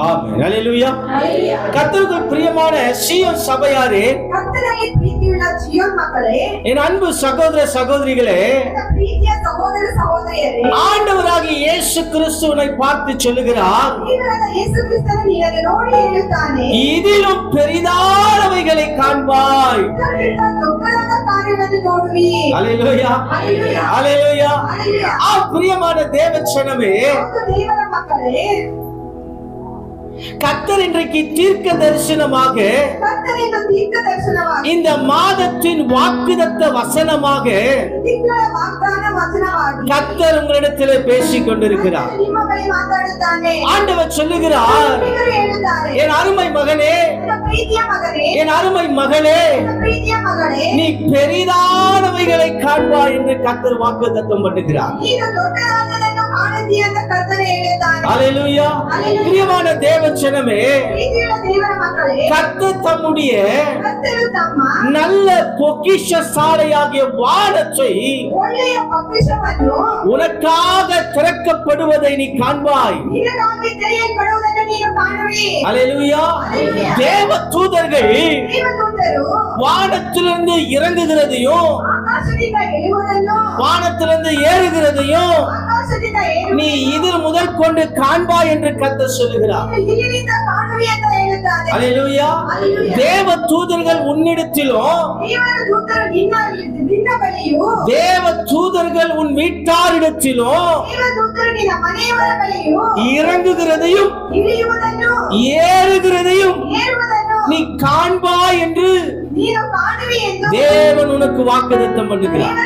ஆமென். ஹல்லேலூயா. கர்த்தருக்குள் பிரியமான சீயோன் சபையாரே, கர்த்தரை பிரீதியுள்ள சீயோன் மக்களே, என் அன்பு சகோதர சகோதரிகளே, பிரீதிய சகோதர சகோதரியரே, ஆண்டவராகிய இயேசு கிறிஸ்துவை பார்த்து சொல்லுகிறார், இயேசு கிறிஸ்துவை நீங்கள் நோடி எழுத்தானே, இதிலும் பெரிதானவைகளை காண்பாய். ஹல்லேலூயா. ஹல்லேலூயா. பிரியமான தேவச்சனமே, கர்த்தர் இன்றைக்கு தீர்க்க தரிசனமாக இந்த மாதத்தின் வாக்குதத்த வசனமாக கர்த்தர் உங்களிடத்தில் பேசிக் கொண்டிருக்கிறார். ஆண்டவர் சொல்லுகிறார், என் அருமை மகனே, என் அருமை மகளே, நீ பெரிதானவைகளை காண்பாய் என்று கர்த்தர் வாக்குதத்தம் பண்ணுகிறார். ஹல்லேலூயா. பிரியமான தேவச்சனமே, கர்த்தர் தம்முடைய நல்ல பொக்கிஷ சாலையாகிய வானத்தை உனக்காக திறக்கப்படுவதை நீ காண்பாய். ஹல்லேலூயா. தேவ தூதர்கள் வானத்திலிருந்து இறங்குகிறதையும் வானத்திலிருந்து ஏறுகிறதையும் நீ இதில் முதல் கொண்டு காண்பாய் என்று கர்த்தர் சொல்லுகிறார். ஹல்லேலூயா. தேவ தூதர்கள் உன்னிடத்திலும் தேவ தூதர்கள் உன் வீட்டாரிடத்திலும் இறங்குகிறதையும் ஏறுகிறதையும் நீ காண்பாய் என்று தேவன் உனக்கு வாக்குத்தத்தம் பண்ணுகிறார்.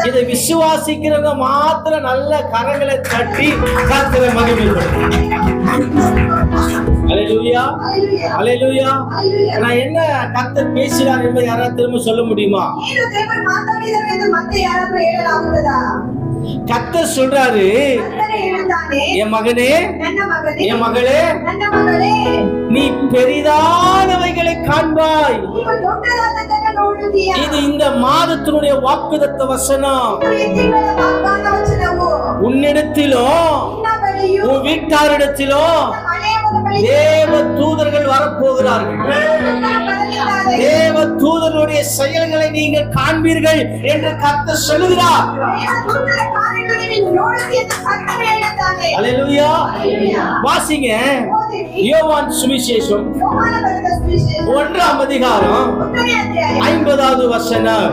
இதை விசுவாசிக்கிறவங்க மாத்திரம் நல்ல கரங்களை தட்டி கர்த்தரை மகிமைப்படுத்துங்க. ஹல்லேலூயா. ஹல்லேலூயா. நான் என்ன கர்த்தர் பேசினார் என்பதை யாராவது திரும்ப சொல்ல முடியுமா? கர்த்தர் சொல்றாரு, என் மகனே, என் மகளே, நீ பெரிதானவைகளை காண்பாய். இது இந்த மாதத்தினுடைய வாக்குத்தத்த வசனம். உன்னிடத்திலும் உன் வீட்டாரிடத்திலும் தேவ தூதர்கள் வரப்போகிறார்கள். தேவ தூதர்களுடைய செயல்களை நீங்கள் காண்பீர்கள் என்று கர்த்தர் சொல்லுகிறார். ஹல்லேலூயா. வாசிங்க யோவான் சுவிசேஷம் 1ஆம் அதிகாரம் 50வது வசனம்.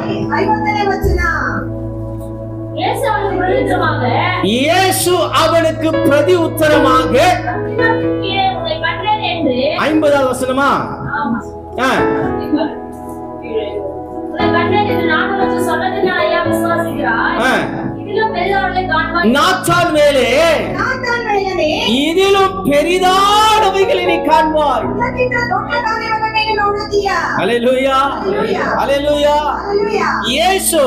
இயேசு அவனுக்கு பிரதி உத்தரமாக 50வது வசனமா? நாத்தான் மேலே இதிலும் பெரிதானவைகளை நீ காண்பாய். ஹல்லேலூயா. ஹல்லேலூயா. இயேசு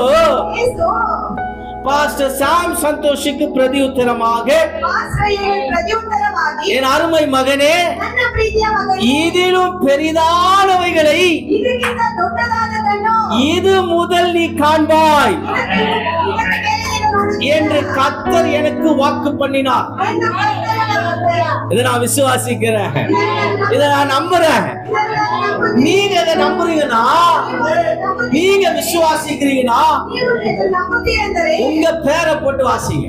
பாஸ்டர் சாம் சந்தோஷுக்கு பிரதி உத்தரமாக, என் அருமை மகனே, இதிலும் பெரிதானவைகளை இது முதல் நீ காண்பாய் என்று கர்த்தர் எனக்கு வாக்கு பண்ணினார். இதை நான் விசுவாசிக்கிறேன், இதை நான் நம்புறேன். நீங்க இதை நம்புறீங்கன்னா, நீங்க விசுவாசிக்கிறீங்கன்னா உங்க பேரை போட்டு வாசிங்க.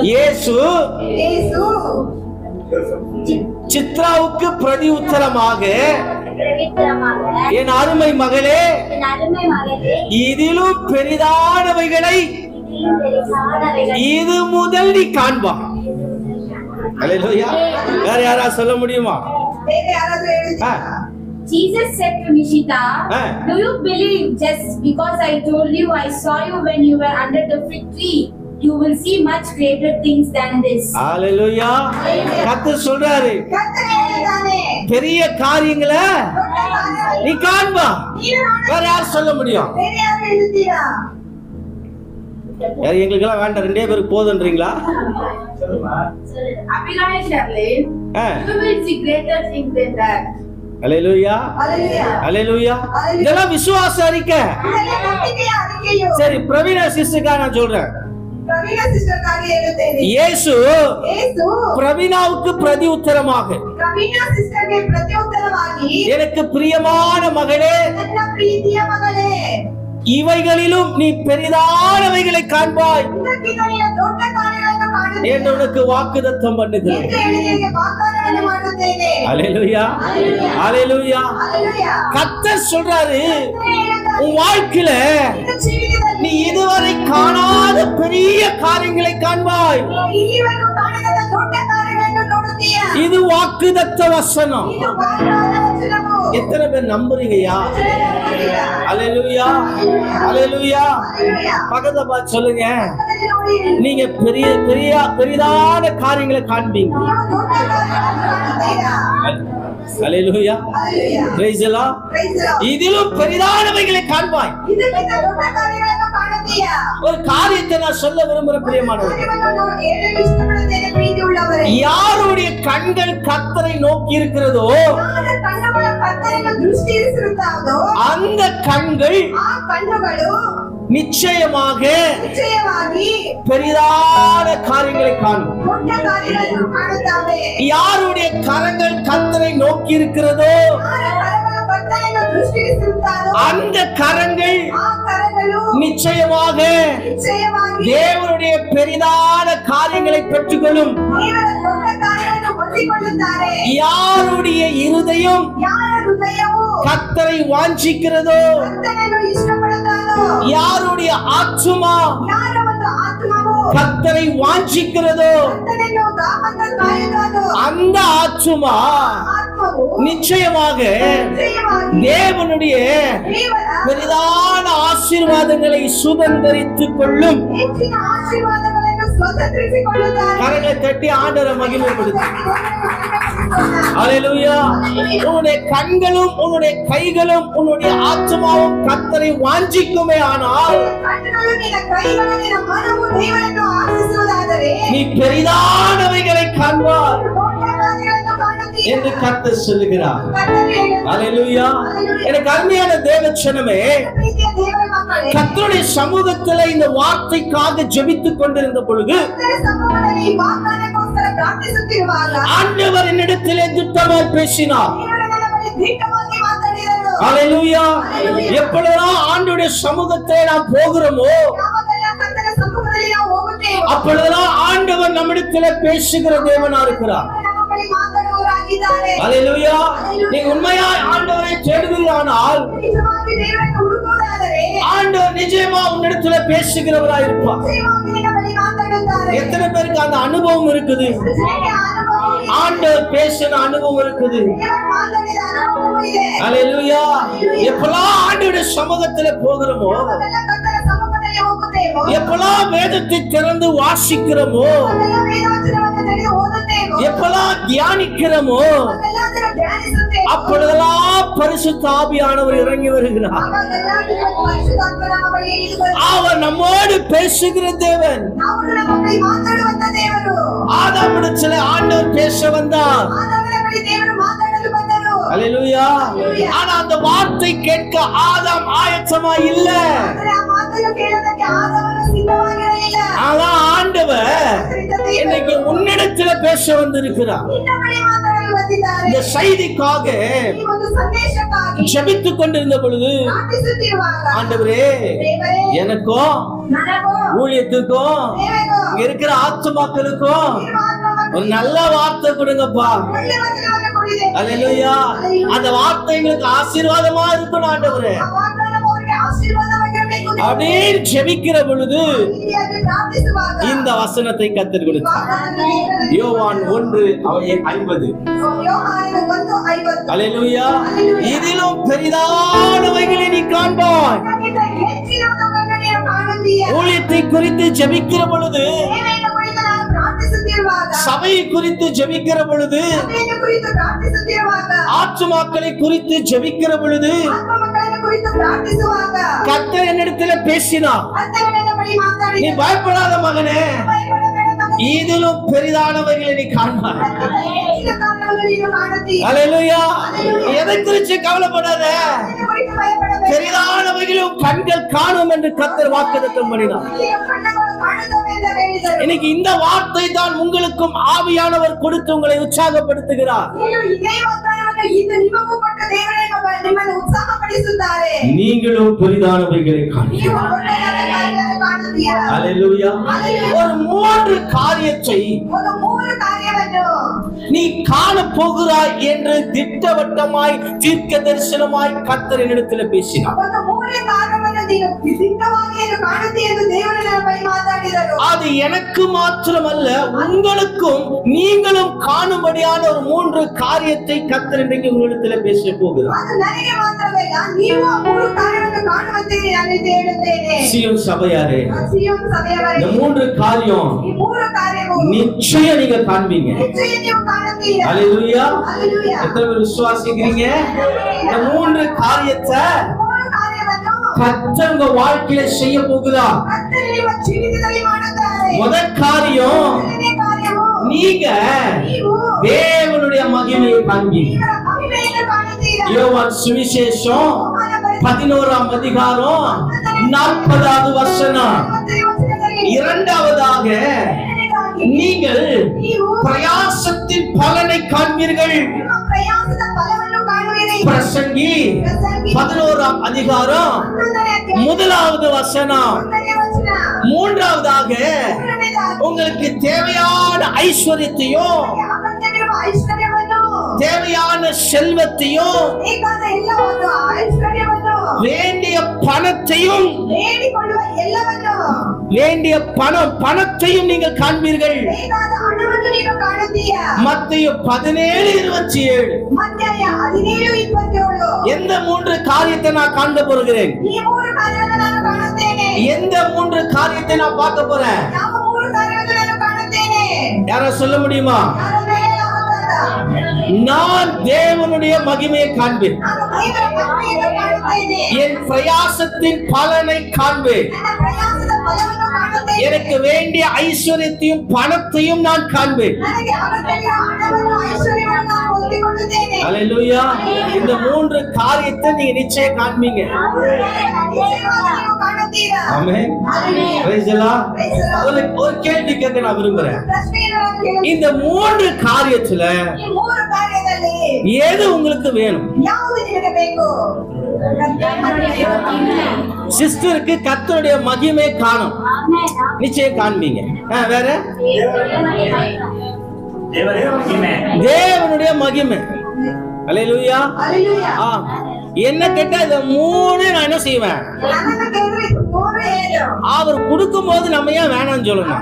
இயேசு சித்ராவுக்கு பிரதி உத்தரமாக, என் அருமை மகளே, இதிலும் பெரிதானவைகளை இது முதல் நீ காண்பா. ஹல்லேலூயா. வேற யாராவது சொல்ல முடியுமா? Jesus said to Nishita, do you believe just because I told you I saw you when you were under the fig tree? You will see much greater things than this. ஹல்லேலூயா. கர்த்தர் சொல்றாரு, பெரிய காரியங்களை நீ காண்பா. வேற யார் சொல்ல முடியும்? எங்களுக்கு எல்லாம் வேண்டாம், 2 பேருக்கு போதுன்றீங்களா? ஹல்லேலூயா. ஹல்லேலூயா. இதெல்லாம் விசுவாச அறிக்கை. சரி, பிரவீன சிஸ்டருக்கா நான் சொல்றேன், ಪ್ರವೀಣ ಸಿಸ್ಟರ್ಗಾಗಿ ಹೇಳುತ್ತೇನೆ. ಯೇಸು ಪ್ರವೀಣಾவுக்கு பிரதி உத்தரமாக ಪ್ರವೀಣ ಸಿಸ್ಟರ್ಗೆ ಪ್ರತಿ ಉತ್ತರವಾಗಿ எனக்கு பிரியமான மகளே, ನನ್ನ ಪ್ರೀತಿಯ ಮಗಳೇ, இவைகளிலும் நீ பெரிதானவைகளை காண்பாய் ಇದಕ್ಕಿಂತ ನೀನು ದೊಡ್ಡ ಕಾರ್ಯಗಳನ್ನು ಕಾಣುತ್ತೀಯ என்று உனக்கு வாக்குத்தத்தம் பண்ணுகிறேன். ಎಂದು ಹೇಳಿ ನಿನಗೆ ವಾಗ್ದಾನವನ್ನು ಮಾಡುತ್ತೇನೆ. அல்லேலூயா, அல்லேலூயா. ಹಲ್ಲೆಲೂಯಾ. கர்த்தர் சொல்றாரு, உன் வாழ்க்கையில நீ இதுவரை காணாத பெரிய காரியங்களை காண்பாய். ಈವರೆಗೂ ಕಾಣದ ದೊಡ್ಡ ಕಾರ್ಯಗಳನ್ನು ನೋಡುತ್ತೀಯ. இது வாக்குத்தத்த வசனம். ಇದು ವಾಗ್ದಾನದ ವಚನವು. எத்தனை பேர் நம்புறீங்கயா? அல்லேலூயா, அல்லேலூயா. பக்கத்துல பார்த்து சொல்லுங்க, நீங்க பெரிய பெரிய பெரிதான காரியங்களை காண்பீங்க. அல்லேலூயா, பிரைஸ் தி லார்ட். இதிலும் பெரிதானவைகளை காண்பாய். ಇದಕ್ಕಿಂತ ದೊಡ್ಡ ಕಾರ್ಯಗಳನ್ನು ಕಾಣುತ್ತೀಯ. ஒரு காரியத்தை நான் சொல்ல விரும்புற பிரியமானவர்களே, ಹೇಳಲು ಇಷ್ಟಪಡುತ್ತೇನೆ ಪ್ರೀತಿಯುಳ್ಳವರೇ. யாருடைய கண்கள் கர்த்தரை நோக்கி இருக்கிறதோ ಯಾರ ಕಣ್ಣುಗಳ ಕರ್ತನಿಗೆ ದೃಷ್ಟಿ ಇರಿಸಿರುತ್ತಾದೋ அந்த கண்கள் ಆ ಕಣ್ಣುಗಳು நிச்சயமாக ನಿಶ್ಚಯವಾಗಿ பெரிதான காரியங்களை காணும். ದೊಡ್ಡ ಕಾರ್ಯಗಳನ್ನು ಕಾಣುತ್ತವೆ. யாருடைய கரங்கள் கர்த்தரை நோக்கி இருக்கிறதோ ಯಾರ ಕರಗಳ ಕರ್ತನಿಗೆ ದೃಷ್ಟಿ ಇರಿಸಿರುತ್ತಾದೋ அந்த கரங்கள் ಆ ಕರಗಳು நிச்சயமாக ನಿಶ್ಚಯವಾಗಿ தேவனுடைய பெரிதான காரியங்களை பெற்றுக்கொள்ளும். ದೇವರ ದೊಡ್ಡ ಕಾರ್ಯಗಳನ್ನು ಹೊಂದಿಕೊಳ್ಳುತ್ತಾರೆ. யாருடைய இருதயம் ಯಾರ ಹೃದಯವು கர்த்தரை வாஞ்சிக்கிறதோ, ಕರ್ತನನ್ನು ಇಷ್ಟಪಡುತ್ತಾನೋ, யாருடைய ஆத்துமா ಯಾರ ಒಂದು ಆತ್ಮವು கர்த்தரை வாஞ்சிக்கிறதோ ಕರ್ತನನ್ನು ಕಾಯುತ್ತಾನೋ, அந்த ஆத்துமா ಆತ್ಮವು நிச்சயமாக ನಿಶ್ಚಯವಾಗಿ தேவனுடைய ದೇವರ பெரிதான ஆசீர்வாதங்களை சுதந்தரித்துக் கொள்ளும். ಹೆಚ್ಚಿನ ಆಶೀರ್ವಾದಗಳನ್ನು ಸ್ವತಂತ್ರಿಸಿಕೊಳ್ಳುತ್ತಾರೆ. கரங்களை தட்டி ஆண்டவரை மகிமைப்படுத்து. அல்லேலூயா. உன்னுடைய கண்களும் உன்னுடைய கைகளும் உன்னுடைய ஆத்மாவும் கர்த்தரை வாஞ்சிக்குமே ஆனால் ಕಣ್ಣುಗಳು ನಿನ್ನ ಕೈಗಳು ನಿನ್ನ ಮನವು ದೇವರನ್ನು ಆಶಿಸುವುದಾದರೆ நீ பெரிதானவைகளை காண்பாய் ದೊಡ್ಡ ಕಾರ್ಯಗಳನ್ನು ಕಾಣುತ್ತೀಯ என்று கர்த்தர் சொல்லுகிறார். ಕರ್ತನು ಹೇಳುತ್ತಾನೆ. அல்லேலூயா. எனக்கு அருமையான தேவச்சனமே, ಪ್ರೀತಿಯ ದೇವರ ಮಕ್ಕಳೇ, கர்த்தருடைய சமூகத்துல இந்த வார்த்தைக்காக ஜெபித்துக் கொண்டிருந்த பொழுது ಕರ್ತನ ಸಮ್ಮುಖದಲ್ಲಿ ಈ ವಾಗ್ದಾನಕ್ಕೋಸ್ಕರ ಪ್ರಾರ್ಥಿಸುತ್ತಿರುವಾಗ ஆண்டவர் என்னிடத்திலே திட்டமாய் பேசினார். ದೇವರು ನನ್ನ ಬಳಿ ದೀರ್ಘವಾಗಿ ಮಾತಾಡಿದರು. அல்லேலூயா. எப்பொழுதெல்லாம் ஆண்டவருடைய சமூகத்தை நாம் போகிறோமோ ಯಾವಾಗೆಲ್ಲ ಕರ್ತನ ಸಮ್ಮುಖದಲ್ಲಿ ನಾವು ಹೋಗುತ್ತೇವೋ அப்பொழுதெல்லாம் ஆண்டவர் நம்மிடத்திலே பேசுகிற தேவனா இருக்கிறார். ನಮ್ಮ ಬಳಿ ಮಾತಾಡುವವರಾಗಿದ್ದಾರೆ. அல்லேலூயா. நீ உண்மையாய் ஆண்டவரை தேடுவீரானால் ನಿಜವಾಗಿ ದೇವರನ್ನು ಹುಡುಕುವುದಾದರೆ ஆண்டவர் நிஜமா உன்னிடத்துல பேசுகிறவராய் இருப்பார். ನಿಜವಾಗಿ ನಿನ್ನ ಬಳಿ ಮಾತಾಡುತ್ತಾರೆ. எத்தனை பேருக்கு அந்த அனுபவம் இருக்குது? ಹೇಗೆ ಅನುಭವ ಇದೆ? ஆண்டவர் பேசின அனுபவம் இருக்குது. ದೇವರು ಮಾತಾಡಿದ ಅನುಭವ ಇದೆ. அல்லேலூயா. எப்பெல்லாம் ஆண்டவருடைய சமூகத்துல போகிறோமோ, ಯಾವಾಗೆಲ್ಲ ಕರ್ತನ ಸಮ್ಮುಖದಲ್ಲಿ ಹೋಗುತ್ತೇವೋ, எப்பெல்லாம் வேதத்தை திறந்து வாசிக்கிறோமோ, ಯಾವಾಗೆಲ್ಲ ವೇದವಚನವನ್ನು ತೆಗೆದು ಓದುತ್ತೇವೋ, எப்பெல்லாம் தியானிக்கிறோமோ, ಯಾವಾಗೆಲ್ಲ ಅದನ್ನು ಧ್ಯಾನಿಸುತ್ತೇವೋ, அப்பொழுதெல்லாம் பரிசுத்த ஆவியானவர் இறங்கி வருகிறார். ಆವಾಗೆಲ್ಲ ನಿಮ್ಮ ಪರಿಶುದ್ಧಾತ್ಮ ನಮ್ಮ ಬಳಿ ಇಳಿದು ಬರುತ್ತಾನೆ. அவர் நம்மோடு பேசுகிற தேவன். ಅವರು ನಮ್ಮ ಬಳಿ ಮಾತಾಡುವಂತ ದೇವರು. ஆதாமிடத்திலே ஆண்டவர் பேச வந்தார். ಆದವರ ಬಳಿ ದೇವರು ಮಾತಾಡಲು ಬಂದರು. அல்லேலூயா. ஆனா அந்த வார்த்தை கேட்க ஆதாம் ஆயத்தமா இல்ல. ಆದರೆ ಆ ಮಾತನ್ನು ಕೇಳೋದಕ್ಕೆ ಆದವನು ಸಿದ್ಧವಾಗಿರಲಿಲ್ಲ. ஆனா ஆண்டவர் இன்னைக்கு உன்னிடத்துல பேச வந்திருக்கிறார். ನಿನ್ನ ಬಳಿ ಮಾತಾಡಲು ಬಂದಿದ್ದಾರೆ. இந்த செய்திக்காக ಈ ಒಂದು ಸಂದೇಶಕ್ಕಾಗಿ ஜெபித்துக் கொண்டிருந்த பொழுது ಪ್ರಾರ್ಥಿಸುತ್ತಿರುವಾಗ ஆண்டவரே, ದೇವರೇ, எனக்கும் ನನಗೂ ஊழியத்துக்கும் ದೇವರಿಗೂ இங்க இருக்கிற ஆத்துமாக்களுக்கும் ನಿಮ್ಮ ಆತ್ಮವನ್ನು ஒரு நல்ல வார்த்தை கொடுங்கப்பா. ಒಳ್ಳೆ ವಚನವನ್ನು ಕೊಡಿದೆ. அல்லேலூயா. அந்த வார்த்தை எங்களுக்கு ஆசீர்வாதமா இருக்கணும் ஆண்டவரே. ಆ ವಾಗ್ದಾನವು ಅವರಿಗೆ ಆಶೀರ್ವಾದವಾಗಿರಬೇಕು. அப்படின்னு ஜெபிக்கிற பொழுது ಹೀಗಾಗಿ ಪ್ರಾರ್ಥಿಸುವಾಗ இந்த வசனத்தை கத்தர் கொடுத்தார். ವಾಗ್ದಾನದಲ್ಲಿ யோவான் 1:50. ಯೋಹಾನನ 1:50. அல்லேலூயா. இதிலும் பெரிதானவைகளை நீ காண்பாய். ಅದಕ್ಕಿಂತ ಹೆಚ್ಚಿನವುಗಳನ್ನು ನೀನು ಕಾಣುತ್ತೀಯ. ஊழியத்தை குறித்து ஜெபிக்கிற பொழுது, ಸೇವೆಯನ್ನು ಕುರಿತು ನಾನು ಪ್ರಾರ್ಥಿಸುತ್ತಿರುವಾಗ, சபையை குறித்து ஜெபிக்கிற பொழுது, ಸಭೆಯನ್ನು ಕುರಿತು ಪ್ರಾರ್ಥಿಸುತ್ತಿರುವಾಗ, ஆத்துமாக்களை குறித்து ஜெபிக்கிற பொழுது ಆತ್ಮ ಮಕ್ಕಳನ್ನು ಕುರಿತು ಪ್ರಾರ್ಥಿಸುವಾಗ கர்த்தர் என்னிடத்துல பேசினார். ಕರ್ತನು ನನ್ನ ಬಳಿ நீ ಮಾತಾಡಿದ. பயப்படாத மகனே, ಭಯಪಡಬೇಡ ಮಗನೇ. இதிலும் பெரிதானவைகளை நீ காண்பாய். ಅದಕ್ಕಿಂತ ಹೆಚ್ಚಿನ ಕಾರ್ಯಗಳನ್ನು ನೀನು ಕಾಣುತ್ತೀಯ. அல்லேலூயா. எதை குறித்து கவலைப்படாத, ಅದನ್ನು ಕುರಿತು ಭಯಪಡಬೇಡ. பெரிதானவைகளும் கண்கள் காணும் என்று கர்த்தர் வாக்குத்தத்தம் பண்ணினார். ನಿನ್ನ ಕಣ್ಣುಗಳು ಕಾಣುತ್ತವೆ ಎಂದು ಮಾತಾಡಿದರು. இன்னைக்கு இந்த வார்த்தை தான் உங்களுக்கும் ஆவியானவர் கொடுத்து உங்களை உற்சாகப்படுத்துகிறார். ಇದೇ ವಾಗ್ದಾನವನ್ನು ಇಂದು ನಿಮಗೂ ಕೊಟ್ಟು ದೇವರೇ ನಿಮ್ಮನ್ನು ಉತ್ಸಾಹಪಡಿಸುತ್ತಾರೆ. நீங்களும் பெரிதானவைகளை காண்பீர்கள். ನೀವು ಒಳ್ಳೆಯದಾದ ಕಾರ್ಯಗಳನ್ನು ಕಾಣುತ್ತೀರಾ? ஹல்லேலூயா. ஒரு 3 காரியத்தை ಒಂದು 3 ಕಾರ್ಯವನ್ನು நீ காண போகிறாய் என்று திட்டவட்டமாய் தீர்க்க தரிசனமாய் கர்த்தர் என்னிடத்தில் பேசினார். ಒಂದು 3 ಕಾರ್ಯವನ್ನು ನೀನು ದಿಟ್ಟವಾಗಿ ಕಾಣುತ್ತೀ ಎಂದು ದೇವರು ನನ್ನ ಬಳಿ ಮಾತಾಡಿದರು. அது எனக்கு மாத்திரமல்ல உங்களுக்கும் நீங்களும் காணும்படியான ஒரு 3 காரியத்தை கர்த்தர் இன்றைக்கு உங்களிடத்தில் பேச போகிறார். ಅದು ನನಗೆ ಮಾತ್ರವಲ್ಲ, ನೀವು ಆ 3 ಕಾರ್ಯವನ್ನು ಕಾಣುವಂತೆ ನಾನು ಹೇಳುತ್ತೇನೆ. சீயோன் சபையாரே, ಸಿಯೋನ್ ಸಭೆಯವರೇ, இந்த 3 காரியம் ಈ 3 ಕಾರ್ಯವು நிச்சயம் நீங்க காண்பீங்க. ನಿಶ್ಚಯ ನೀವು ಕಾಣುತ್ತೀರಾ. ஹல்லேலூயா. ಹಲ್ಲೆಲೂಯಾ. எத்தனை பேர் விசுவாசிக்கிறீங்க? இந்த 3 காரியத்தை 3 ಕಾರ್ಯವನ್ನು கர்த்தர் உங்க வாழ்க்கையில செய்ய போகிறார். ಕರ್ತನು ನಿಮ್ಮ ಜೀವಿತದಲ್ಲಿ ಮಾಡುತ್ತಾರೆ. முதல் காரியம், ಮೊದಲನೇ ಕಾರ್ಯವು நீங்க ನೀವು தேவனுடைய மகிமையை காண்பீங்க. ದೇವರ ಮಹಿಮೆಯನ್ನು ಕಾಣುತ್ತೀರಾ. யோவான் சுவிசேஷம் 11ஆம் அதிகாரம் 40வது வசனம். இரண்டாவதாக நீங்கள் பிரயாசத்தின் பலனை காண்பீர்கள். ನಿಮ್ಮ ಪ್ರಯಾಸದ ಫಲವನ್ನು ಕಾಣುವಿರಿ. பிரசங்கி ಪ್ರಸಂಗಿ 11ஆம் அதிகாரம் 11ನೇ ಅಧ್ಯಾಯ 1வது வசனம். 1ನೇ ವಚನ. மூன்றாவதாக ಮೂರನೇದಾಗಿ உங்களுக்கு தேவையான ஐஸ்வர்யத்தையும் ಅಗತ್ಯವಿರುವ ಐಶ್ವರ್ಯವನ್ನು, தேவையான செல்வத்தையும் ಬೇಕಾದ ಎಲ್ಲವನ್ನು, ಐಶ್ವರ್ಯವನ್ನು, வேண்டிய பணத்தையும் ಬೇಡಿಕೊಳ್ಳುವ ಎಲ್ಲವನ್ನು, வேண்டிய பணத்தையும் நீங்கள் காண்பீர்கள். ಬೇಕಾದ ಹಣವನ್ನು ನೀನು ಕಾಣುತ್ತೀಯಾ. மத்தேயு 17:27. ಮತ್ತಾಯ 17:27. எந்த 3 காரியத்தை நான் காண்ட போகிறேன்? ಈ 3 ಕಾರ್ಯವನ್ನು ನಾನು ಕಾಣುತ್ತೇನೆ. எந்த 3 காரியத்தை நான் பார்க்க போறேன்? ಯಾವ 3 ಕಾರ್ಯವನ್ನು ನಾನು ಕಾಣುತ್ತೇನೆ? யாரா சொல்ல முடியுமா? ನಾನು ಹೇಳಲಾಗುತ್ತದ. நான் தேவனுடைய மகிமையை காண்பேன். ನಾನು ದೇವರ ಮಹಿಮೆಯನ್ನು ಕಾಣುತ್ತೇನೆ. என் பிரயாசத்தின் பலனை காண்பேன். ನನ್ನ ಪ್ರಯಾಸದ ಫಲವನ್ನು ಕಾಣುತ್ತೇನೆ. எனக்கு வேண்டிய ஐஸ்வர்யத்தையும் பணத்தையும் நான் காண்பேன். ನನಗೆ ಅಗತ್ಯವಿರುವ ಹಣವನ್ನು, ಐಶ್ವರ್ಯವನ್ನು ನಾನು ಹೊಂದಿಕೊಳ್ಳುತ್ತೇನೆ. ஹல்லேலூயா. இந்த 3 காரியத்தை நீங்க நிச்சயம் காண்பீங்க. ನಿಶ್ಚಯವಾಗಿ ನೀವು ಕಾಣುತ್ತೀರಾ. ஆமென். Hallelujah. Praise the Lord. Praise the Lord. ஒரு கேள்வி கேட்க நான் விரும்புறேன். ಪ್ರಶ್ನೆಯನ್ನು ನಾನು ಕೇಳುತ್ತೇನೆ. இந்த 3 காரியத்துல ಈ 3 ಕಾರ್ಯದಲ್ಲಿ எது உங்களுக்கு வேணும்? ಯಾವುದು ನಿಮಗೆ ಬೇಕು? சிஸ்டருக்கு கர்த்தருடைய மகிமை காணும். நிச்சயம் காண்பீங்க. வேற தேவனுடைய மகிமை. ஹல்லேலூயா. ಹಲ್ಲೆಲೂಯಾ. என்ன கேட்டா இத 3 நான் என்ன செய்வேன்? ನನ್ನನ್ನು ಕೇಳಿದ್ರೆ 3 ಏನು? அவர் கொடுக்கும் போது நம்ம ஏன் வேணாம்னு சொல்லணும்?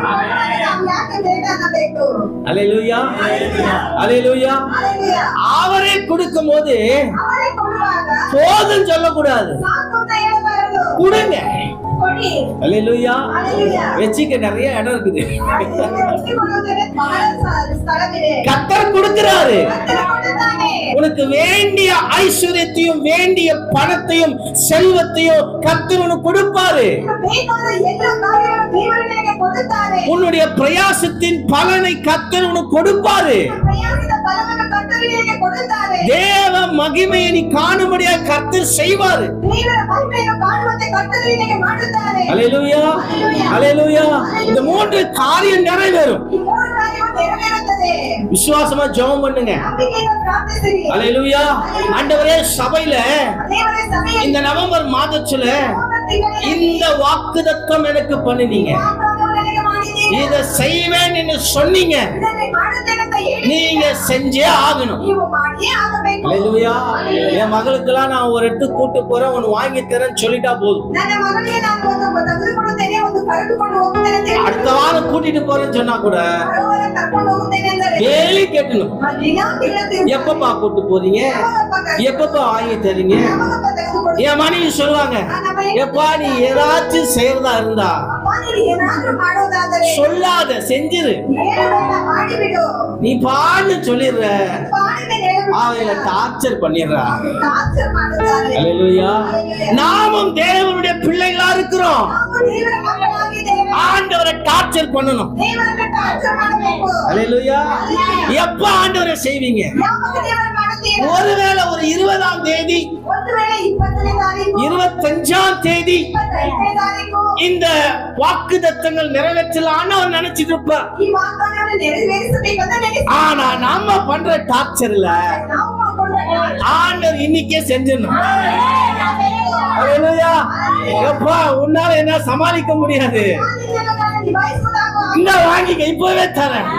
ನಾವು ಯಾಕೆ ಬೇಡ ಅನ್ನಬೇಕು? ஹல்லேலூயா. ஹல்லேலூயா. ಹಲ್ಲೆಲೂಯಾ. அவரே கொடுக்கும் போது ಅವರೇ ಕೊಡುವಾಗ போதும் சொல்லக்கூடாது. ಸಾಕು ಅಂತ ಹೇಳಬಾರದು. கொடுங்க. ಕೊಡಿ. ஹல்லேலூயா. ಹಲ್ಲೆಲೂಯಾ. வெச்சிக்க நிறைய இடம் இருக்குது. ಇಟ್ಟುಕೊಳ್ಳುವುದಕ್ಕೆ ಬಹಳ ಸ್ಥಳವಿದೆ. கர்த்தர் கொடுக்கிறாரு. ಕರ್ತನು ಕೊಡುತ್ತಾನೆ. உனக்கு வேண்டிய ஐஸ்வர்யத்தையும் வேண்டிய பணத்தையும் செல்வத்தையும் கர்த்தர் உனக்கு கொடுப்பாரு. ಬೇಕಾದ ಎಲ್ಲ ಕಾರ್ಯಗಳನ್ನು ದೇವರು ನಿನಗೆ ಕೊಡುತ್ತಾರೆ. உன்னுடைய பிரயாசத்தின் பலனை கர்த்தர் உனக்கு கொடுப்பாரு. ಪ್ರಯಾಸದ ಫಲವನ್ನು ಕರ್ತನು ನಿನಗೆ ಕೊಡುತ್ತಾರೆ. தேவ மகிமையை நீ காணும்படியாக கர்த்தர் செய்வாரு. ದೇವರ ಮಹಿಮೆಯನ್ನು ಕಾಣುವಂತೆ ಕರ್ತನು ನಿನಗೆ ಮಾಡುತ್ತಾರೆ. ஹல்லேலூயா. ஹல்லேலூயா. இந்த 3 காரியம் நிறைவேறும். ಈ 3 ಕಾರ್ಯವು ನೆರವೇರುತ್ತದೆ. விசுவாசமா ஜெபம் பண்ணுங்க. ನಂಬಿಕೆಯಿಂದ ಪ್ರಾರ್ಥಿಸಿರಿ. ஹல்லேலூயா. ஆண்டவரே சபையில ದೇವರ ಸಭೆಯಲ್ಲಿ இந்த நவம்பர் மாதத்துல ತಿಂಗಳಲ್ಲಿ இந்த வாக்குத்தத்தம் எனக்கு பண்ணினீங்க. ವಾಗ್ದಾನವನ್ನು ನನಗೆ ಮಾಡಿದ್ದೀರಿ. இத செய்வேன் என்று சொன்னீங்க. ಇದನ್ನು ಮಾಡುತ್ತೇನೆ ಅಂತ ಹೇಳಿ நீங்க செஞ்சே ஆகணும். ನೀವು ಮಾಡಿಯೇ ಆಗಬೇಕು. ஹல்லேலூயா. என் மகளுக்கெல்லாம் நான் ஒரு இடத்துக்கு கூட்டு போறேன், ஒன்னு வாங்கி தரேன்னு சொல்லிட்டா போதும். ನನ್ನ ಮಗಳಿಗೆ ನಾನು ಒಂದು ತೆಗೆದುಕೊಳ್ಳುತ್ತೇನೆ, ಒಂದು ಕರೆದುಕೊಂಡು ಹೋಗುತ್ತೇನೆ ಅಂತ ಹೇಳಿ அடுத்த வாரம் கூட்டிட்டு போறேன்னு சொன்னா கூட ಬರುವಾಗ ಕರ್ಕೊಂಡು ಹೋಗುತ್ತೇನೆ ಅಂದರೆ டெய்லி கேட்கணும். ದಿನ ಕೇಳುತ್ತೀರಿ. எப்பப்பா கூட்டு போறீங்க, எப்பப்பா வாங்கி தரீங்க. ಯಾವಾಗಪ್ಪ ತೆಗೆದುಕೊಳ್ಳುತ್ತೀರಿ? என் மனைவி சொல்லுவாங்க, எப்பா நீ ஏதாச்சும் செய்யறதா இருந்தா ಅಪ್ಪ ನೀನು ಏನಾದ್ರೂ ಮಾಡೋದಾದರೆ சொல்லாத, செஞ்சிரு. ಹೇಳಬೇಡ, ಮಾಡಿಬಿಡು. நீ பான்னு சொல்லிடுற, ಮಾಡಿದ ಹೇಳಬೇಡ. அவங்கள டார்ச்சர் பண்ணிடுறா. ಟಾರ್ಚರ್ ಮಾಡುತ್ತಾರೆ. ஹல்லேலூயா. நாமும் தேவனுடைய பிள்ளைகளா இருக்கிறோம். ನಾವು ದೇವರ ಮಕ್ಕಳಾಗಿದ್ದೇವೆ. ஆண்டவரை டார்ச்சர் பண்ணணும். ದೇವರನ್ನು ಟಾರ್ಚರ್ ಮಾಡಬೇಕು. ஹல்லேலூயா. எப்ப ஆண்டவரை செய்வீங்க? ಯಾವಾಗ ದೇವರ ಕಾಣುತ್ತೀರಾ? ஒருவேளை ஒரு 20ஆம் தேதி ಒಂದು ವೇಳೆ 20ನೇ ತಾರೀಕು 25ஆம் தேதி 25ನೇ ತಾರೀಕು இந்த வாக்குத்தத்தங்கள் நிறைவேற்றலாம்னு அவர் நினைச்சிட்டு இருப்பார். ಈ ವಾಗ್ದಾನವನ್ನು ನೆರವೇರಿಸಬೇಕಂತ ನೆನೆಸಿ ஆனா நாம பண்ற டார்ச்சர்ல ನಾವು ಮಾಡ್ಕೊಂಡ ஆண்டவர் இன்னைக்கே செஞ்சிடணும். ஹalleluya. எப்பா உன்னால என்ன சமாளிக்க முடியாது. இந்த வாங்கிக்க இப்பவே தரேன்,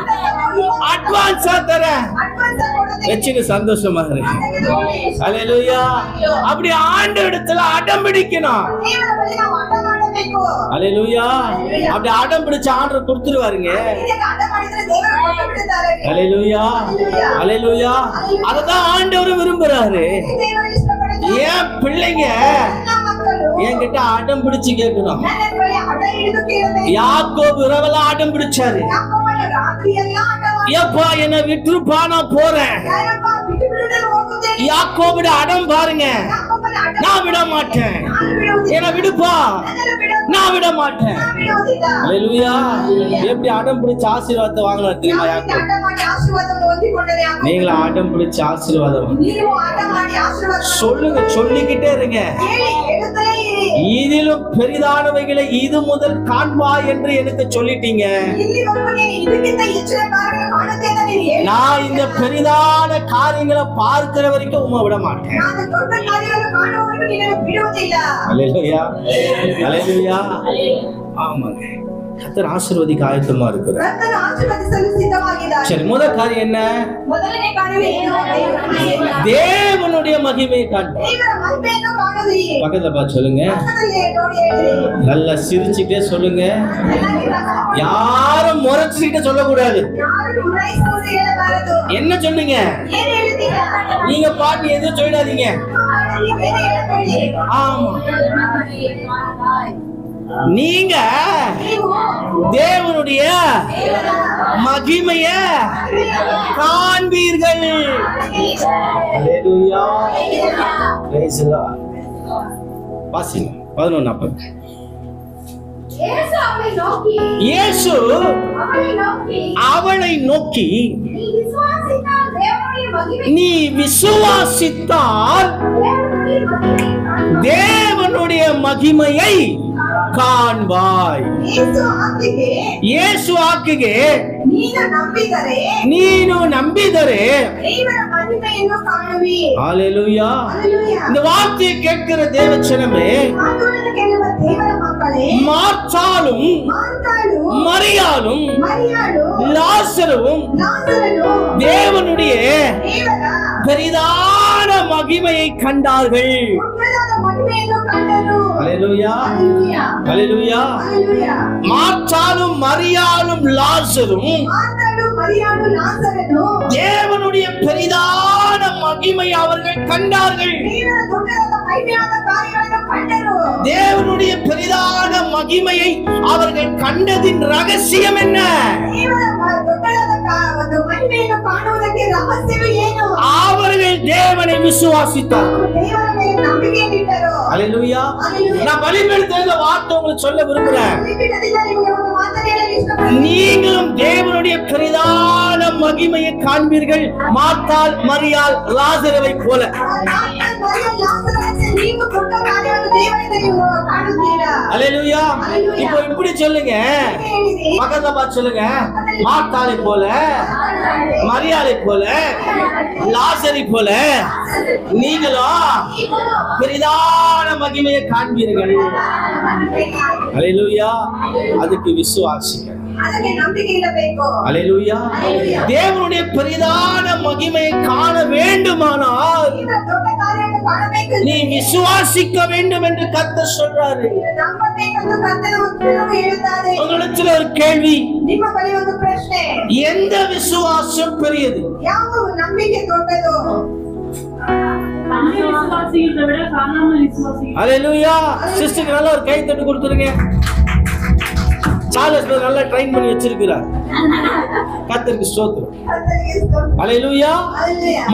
அட்வான்ஸா தரேன், வச்சுட்டு சந்தோஷமா இருக்கு. ஹalleluya. அப்படி ஆண்டவரிடத்துல அடம் பிடிக்கணும். ஹalleluya. அப்படி அடம் பிடிச்ச ஆண்டவர் கொடுத்துருவாருங்க. ஹalleluya. ஹalleluya. அததான் ஆண்டவர் விரும்புறாரு. ஏன் பிள்ளைங்க என்கிட்ட அடம் பிடிச்சு கேட்கணும். யாக்கோபு இரவெல்லாம் அடம் பிடிச்சாரு. எப்பா என்ன விட்டுருப்பா நான் போறேன். யாக்கோபுட அடம் பாருங்க. நான் விட மாட்டேன், என்ன விடுப்பா, நான் விட மாட்டேன். ஹalleluya. எப்படி அடம் பிடிச்ச ஆசீர்வாதத்தை வாங்கலாம் தெரியுமா? யாக்கோபு நீங்களா அடம் பிடிச்ச ஆசீர்வாதம் சொல்லுங்க, சொல்லிக்கிட்டே இருங்க. இதிலும் பெரிதானவைகளை இது முதல் காண்பா என்று எனக்கு சொல்லிட்டீங்க. நான் இந்த பெரிதான காரியங்களை பார்க்கிற வரைக்கும் உம்மை விட மாட்டேன். ஹalleluya. ஹalleluya. ஆமாங்க, கர்த்தர் ஆசீர்வதிக்க ஆயத்தமா இருக்கிறார். சரி, முதல் காரியம் என்ன? தேவனுடைய மகிமையை காண்போம். பக்கத்துல பார்த்து சொல்லுங்க, நல்லா சிரிச்சுட்டே சொல்லுங்க. யாரும் முறைச்சுக்கிட்டே சொல்லக்கூடாது. என்ன சொல்லுங்க? நீங்க பாட்டு எதுவும் சொல்லிடாதீங்க. ஆமா, நீங்க தேவனுடைய மகிமைய காண்பீர்கள். ஹalleluya. praise the Lord. வாசிங்க 11:40. இயேசு அவளை நோக்கி நீ விசுவாசித்தால் தேவனுடைய மகிமையை ಕಾಣ್ಬಾಯ್. ಯೇಸು ಆಕೆಗೆ ನೀನು ನಂಬಿದರೆ ஹalleluya. இந்த வார்த்தையை கேட்கிற தேவச்சனமே, மார்த்தாலும் மரியாளும் லாசருவும் தேவனுடைய பெரிதான மகிமையை கண்டார்கள். ஹalleluya. ஹalleluya. மார்த்தாலும் மரியாளும் லாசரும் தேவனுடைய பெரிதான மகிமை அவர்கள் கண்டார்கள். தேவனுடைய பெரிதான மகிமையை அவர்கள் கண்டதின் ரகசியம் என்ன? அவர்கள் தேவனை விசுவாசித்தார்கள். ஹalleluya. நான் பலிபீடத்திலே வார்த்தை உங்களுக்கு சொல்ல விரும்புறேன். நீங்களும் தேவனுடைய பெரிதான மகிமையை காண்பீர்கள், மார்த்தாள் மரியாள் லாசருவை போல. ஹalleluya. இப்போ இப்படி சொல்லுங்க, பக்கத்துல பார்த்து சொல்லுங்க, மார்த்தாளை போல, மரியாளை போல, லாசரை போல நீங்களும் பெரிதான மகிமையை காண்பீர்கள். ஹalleluya. அதுக்கு விசுவாசிங்க. ஹalleluya. தேவனுடைய பெரிதான மகிமையை காண வேண்டுமானால் நீ விசுவாசிக்க வேண்டும் என்று கர்த்தர் சொல்றாரு. உங்களிடத்தில் ஒரு கேள்வி, எந்த விசுவாசம் பெரியது? ஹalleluya. சிஸ்டருக்கு நல்ல ஒரு கை தட்டு கொடுத்துருங்க. சார்லஸ் நல்லா ட்ரெயின் பண்ணி வச்சிருக்கிறார். கர்த்தருக்கு ஸ்தோத்திரம். ஹalleluya.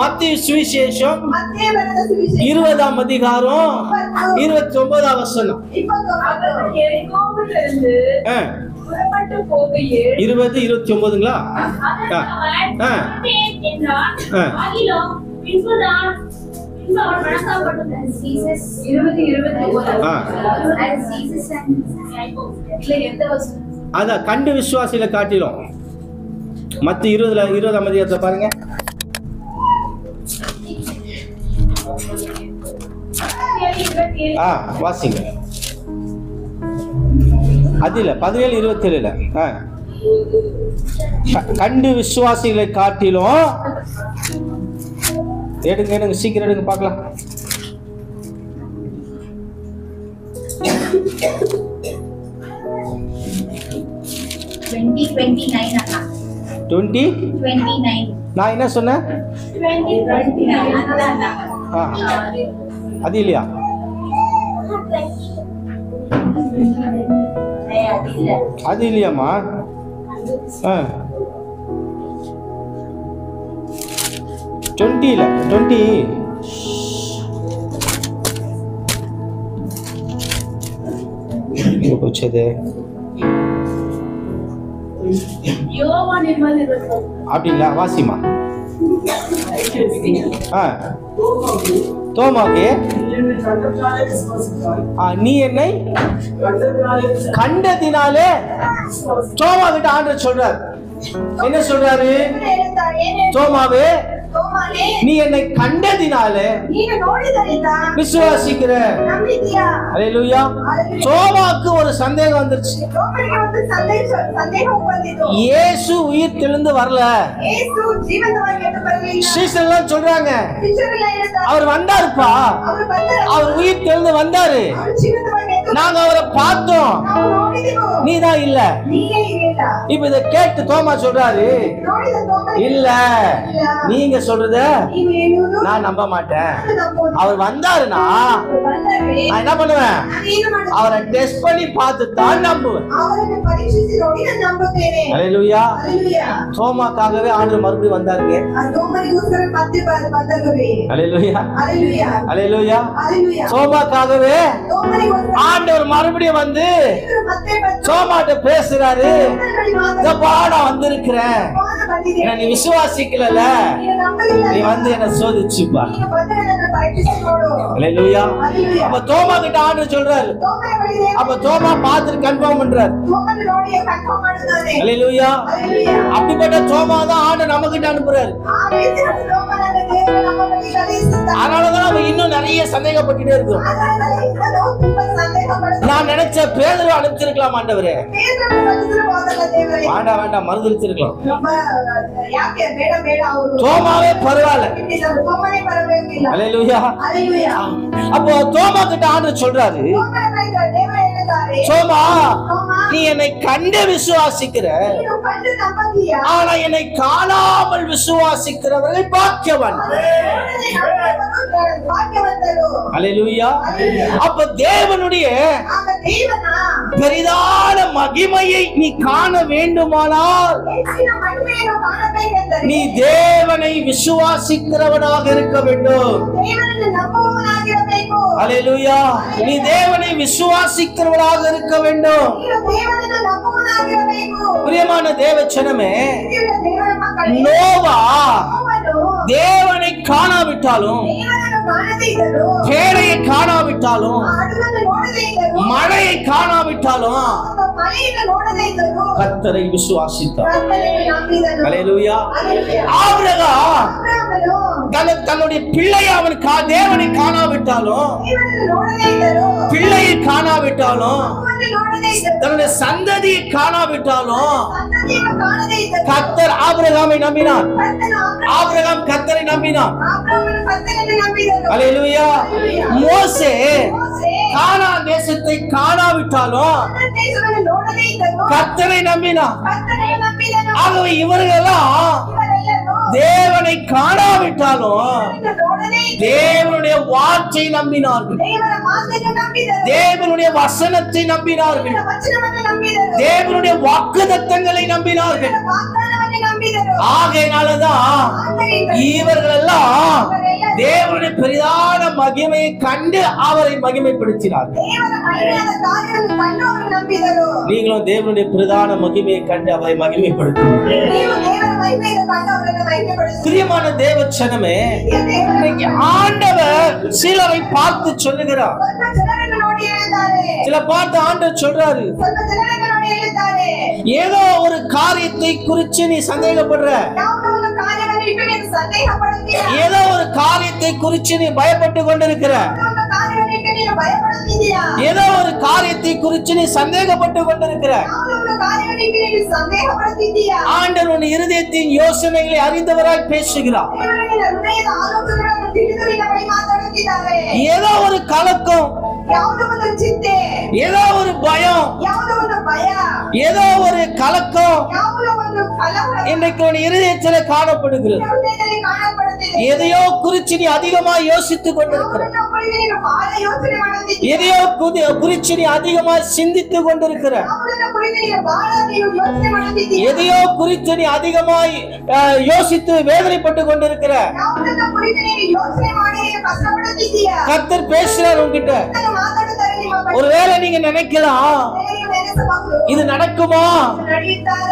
மத்தேயு சுவிசேஷம் 20ஆம் அதிகாரம் 29ஆம் வசனம். 20 29ங்களா? அதான் கண்டு விசுவாசிகளை காட்டிலும். மத்திய 20ஆம் அதிகாரத்தை பாருங்க. வாசிங்க. அது இல்ல 17:27. கண்டு விசுவாசிகளை காட்டிலும். எடுங்க சீக்கிரம் எடுங்க பார்க்கலாம். 20:29. நான் என்ன சொன்னேன்? 20:29. அது இல்லையா? அது இல்லையாம்மா? 20 போச்சது. அப்படிங்களா? வாசிமா. தோமாவே, நீ என்னை கண்டதினாலே. தோமா கிட்ட ஆண்டவர் சொல்றாரு, என்ன சொல்றாரு? தோமாவே, நீ என்னை கண்டதினாலே விசுவாசிக்கிற. அல்லேலூயா. தோமாக்கு ஒரு சந்தேகம் வந்துருச்சு. இயேசு உயிர் தெழுந்து வரல. சீசன்லாம் சொல்றாங்க அவர் வந்தாருப்பா, அவர் உயிர் தெழுந்து வந்தாரு, நாங்க அவரை பார்த்தோம், நீதான் இல்ல. இப்ப இத கேட்டு தோமா சொல்றாரு, இல்ல நீங்க சொல்றத நான் நம்ப மாட்டேன். அவர் வந்தாருன்னா நான் என்ன பண்ணுவேன்? அவரை டெஸ்ட் பண்ணி பார்த்து தான் நம்புவேன். அல்லேலூயா. தோமாக்காகவே ஆண்டவர் மறுபடியும் வந்தாருங்க. அல்லேலூயா. அல்லேலூயா. தோமாக்காகவே ஆண்டவர் மறுபடியும் வந்து தோமாட்ட பேசுறாரு, நான் வந்திருக்கிறேன், நீ விசுவாசிக்கல, நீ வந்து என்ன சோதிச்சுப்பா. அல்லேலூயா. அப்ப தோமா கிட்ட ஆண்டவர் சொல்றாரு, அப்ப தோமா பார்த்து கன்ஃபார்ம் பண்றாரு. அல்லேலூயா. அப்படிப்பட்ட தோமா தான் ஆண்டவர் நம்ம கிட்ட அனுப்புறாரு. அதனாலதான் நம்ம இன்னும் நிறைய சந்தேகப்பட்டுட்டே இருக்கோம். நான் நினைச்ச பேதுரு அனுப்பிச்சிருக்கலாம் ஆண்டவரே. வேண்டாம் வேண்டாம், மறுதளிச்சிருக்கலாம். தோமாவே பரவாயில்ல. அல்லேலூயா. அப்போ தோமா கிட்ட ஆண்டவர் சொல்றாரு, தோமா நீ என்னை கண்டு விசுவாசிக்கிற, ஆனா என்னை காணாமல் விசுவாசிக்கிறவர்கள் பாக்கியவான். அல்லேலூயா. அப்ப தேவனுடைய பெரிதான மகிமையை நீ காண வேண்டுமானால் நீ தேவனை விசுவாசிக்கிறவனாக இருக்க வேண்டும். அல்லேலூயா. நீ தேவனை விசுவாசிக்கிறவனாக இருக்க வேண்டும். பிரியமான தேவச்சனமே, நோவா தேவனை காணாவிட்டாலும், பேழையை காணாவிட்டாலும், மழையை காணாவிட்டாலும் கர்த்தரை விசுவாசித்தார். அல்லேலூயா. ஆபிரகாம் தன்னுடைய பிள்ளையை அவன் தேவனை காணாவிட்டாலும், பிள்ளையை காணாவிட்டாலும், தன்னுடைய சந்ததியை காணாவிட்டாலும் கர்த்தர் ஆபிரகாமை நம்பினார். ஆபிரகாம் கர்த்தரை நம்பினார். அல்லேலூயா. மோசே கானான் தேசத்தை காணாவிட்டாலும் கர்த்தரை நம்பினார். ஆகவே இவர்களெல்லாம் தேவனை காணாவிட்டாலும் தேவனுடைய வார்த்தை நம்பினார்கள், தேவனுடைய வசனத்தை நம்பினார்கள், தேவனுடைய வாக்குத்தத்தங்களை நம்பினார்கள். நம்பிதரோ ஆகையினாலதான் இவர்கள் எல்லாம் தேவனுடைய பெரிதான மகிமையை கண்டு அவரை மகிமைப்படுத்தினார். நீங்களும் தேவனுடைய பிரதான மகிமையை கண்டு அவரை மகிமைப்படுத்துங்கள். பிரியமான தேவச்சனமே, இன்னைக்கு ஆண்டவர் சிலரை பார்த்து சொல்லுகிறார். சில பார்த்து ஆண்டவர் சொல்றாரு, ஏதோ ஒரு காரியத்தை குறிச்சு நீ சந்தேகப்படுற, ஏதோ ஒரு காரியத்தை குறிச்சு நீ பயப்பட்டு கொண்டிருக்கிற, ஏதோ ஒரு காரியத்தை குறிச்சு நீ சந்தேகப்பட்டு கொண்டிருக்கிற. ஆண்டவர் உன் இருதயத்தின் யோசனைகளை அறிந்தவராய் பேசுகிறார். ஏதோ ஒரு கலக்கம், ஏதோ ஒரு பயம், ஏதோ ஒரு கலக்கம் இன்றைக்கு உன் இருதயத்தில் காணப்படுகிறது. எதையோ குறிச்சு நீ அதிகமா யோசித்துக் கொண்டிருக்கிற, எதையோ குறிச்சு நீ அதிகமா சிந்தித்துக் கொண்டிருக்கிற, எதையோ குறித்து நீ அதிகமாய் யோசித்து வேதனைப்பட்டு கொண்டிருக்கிற. கர்த்தர் பேசுறார் உன்கிட்ட. ஒருவேளை நீங்க நினைக்கலாம், இது நடக்குமா,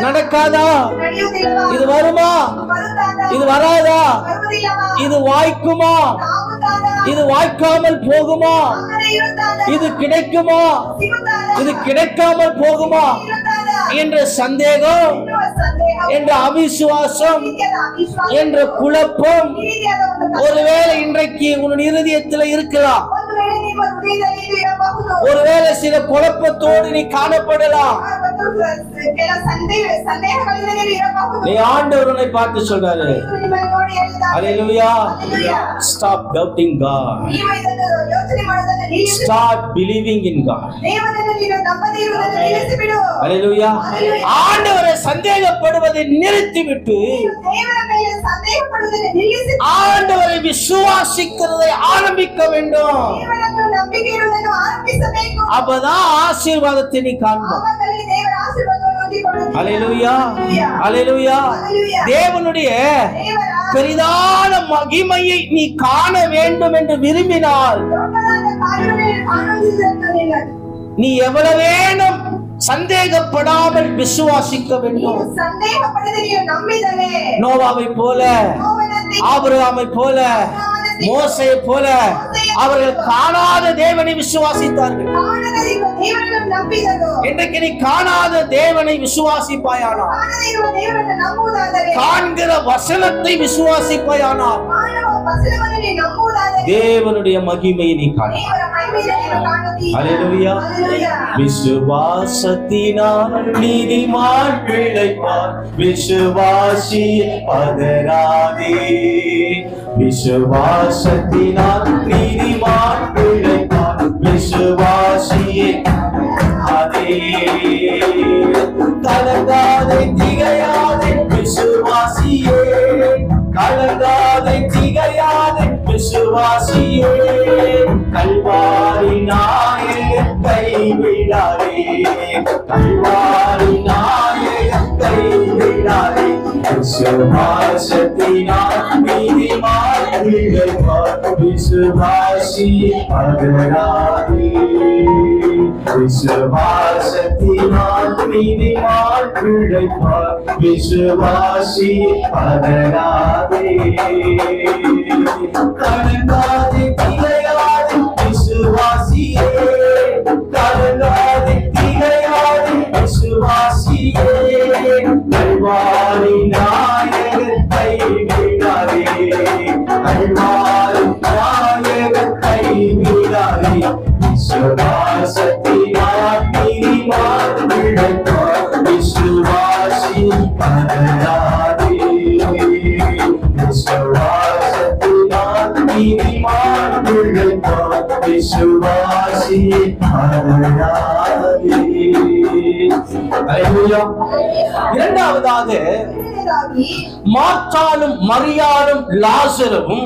நடக்காதா, இது வருமா, இது வராதா, இது வாய்க்குமா, இது வாய்க்காமல் போகுமா, இது கிடைக்குமா, இது கிடைக்காமல் போகுமா என்ற சந்தேகம், என்ற அவிசுவாசம், என்ற குழப்பம் ஒருவேளை இன்றைக்கு உன் இருதயத்தில் இருக்கலாம். ஒருவேளை சில குழப்பத்தோடு நீ காணப்படலாம். நீ ஆண்டவர் உன்னை பார்த்து சொல்றாரு, ஹல்லேலூயா, stop doubting God, start believing in God. ஹல்லேலூயா. ஆண்டவரை சந்தேகப்படுவதை நிறுத்திவிட்டு ஆண்டவரை விசுவாசிக்கிறதை ஆரம்பிக்க வேண்டும். அப்பதான் ஆசீர்வாதத்தை நீ காண்பாய். ஹல்லேலூயா, ஹல்லேலூயா. தேவனுடைய பெரிதான மகிமையை நீ காண வேண்டும் என்று விரும்பினால் நீ எவ்வளவு வேணும் சந்தேகப்படாமல் விசுவாசிக்க வேண்டும். நோவாவை போல, ஆபிரகாமை போல, மோசேயை போல அவர்கள் காணாத தேவனை விசுவாசித்தார்கள். இன்றைக்கு நீ காணாத தேவனை விசுவாசிப்பாயானால், காண்கிற வசனத்தை விசுவாசிப்பாயானால் தேவனுடைய மகிமையை நீ காண்பாய். ஹல்லேலூயா. விசுவாசத்தினால் நீதிமான் பிழைப்பார், விசுவாசி பதறாதே. விசுவாசத்தினால் நீதிமான் பிழைப்பார், விசுவாசியே அதே. கலங்காதே திகையாதே விசுவாசியே, கலங்காதே திகையாதே விசுவாசியே. கல்வாரி நாயகன் கைவிடாதே, கல்வாரி நாயகன் கைவிடாதே. விசுவாசத்தினால் நீதிமான் பிழைப்பார், விசுவாசி பதறாதே. விசுவாசத்தினால் நீதிமான் பிழைப்பார், விசுவாசி பதறாதே. கலங்காதே திகையாதே விசுவாசியே, கலங்காதே திகையாதே விசுவாசியே. கல்வாரி நாயகன் கைவிடாதே, கல்வாரி நாயகன் கைவிடாதே. விசுவாசத்தினால் நீதிமான் பிழைப்பார், விசுவாசி பதறாதே. விசுவாசத்தினால் நீதிமான் பிழைப்பார், விசுவாசி பதறாதே. அல்லேலூயா. இரண்டாவதாக மார்த்தாலும் மரியாளும் லாசரும்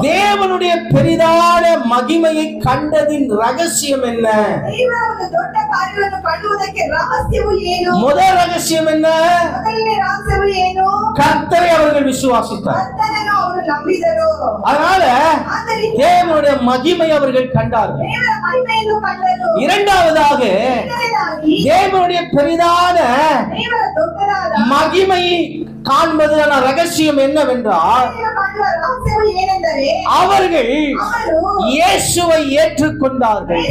தேவனுடைய பெரிதான மகிமையை கண்டதின் ரகசியம் என்ன? முதல் ரகசியம் என்ன? கர்த்தரை அவர்கள் விசுவாசித்தார். அதனால தேவனுடைய மகிமை அவர்கள் கண்டார்கள். இரண்டாவதாக தேவனுடைய பெரிதான மகிமையை காண்பதான ரகசியம் என்னவென்றால் அவர்கள் இயேசுவை ஏற்றுக்கொண்டார்கள்.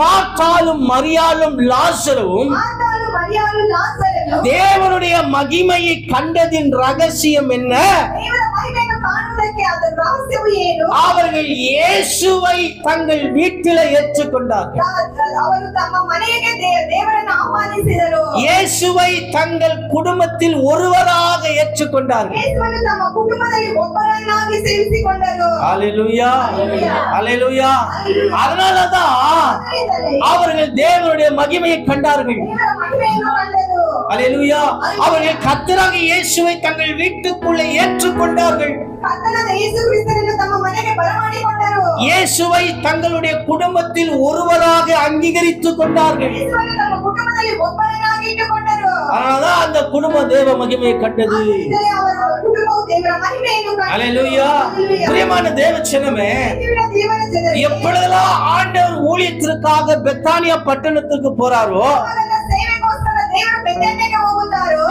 மார்த்தாலும் மரியாளும் லாசரும் தேவனுடைய மகிமையை கண்டதின் ரகசியம் என்ன? அவர்கள் இயேசுவை தங்கள் வீட்டில் ஏற்றுக்கொண்டார்கள். இயேசுவை தங்கள் குடும்பத்தில் ஒருவராக ஏற்றுக்கொண்டார்கள். அல்லேலூயா, அல்லேலூயா. அதனாலதான் அவர்கள் தேவனுடைய மகிமையை கண்டார்கள். அல்லேலூயா. அவர்கள் கர்த்தராகிய இயேசுவை தங்கள் வீட்டுக்குள்ளே ஏற்றுக்கொண்டார்கள். இயேசுவை தங்களுடைய குடும்பத்தில் ஒருவராக அங்கீகரித்துக் கொண்டார்கள். அதனால்தான் அந்த குடும்பம் தேவ மகிமையை கண்டது. அல்லேலூயா. பிரியமான தேவ ஜனமே, எப்பொழுதெல்லாம் ஆண்டவர் ஊழியத்திற்காக பெத்தானியா பட்டணத்துக்கு போறாரோ,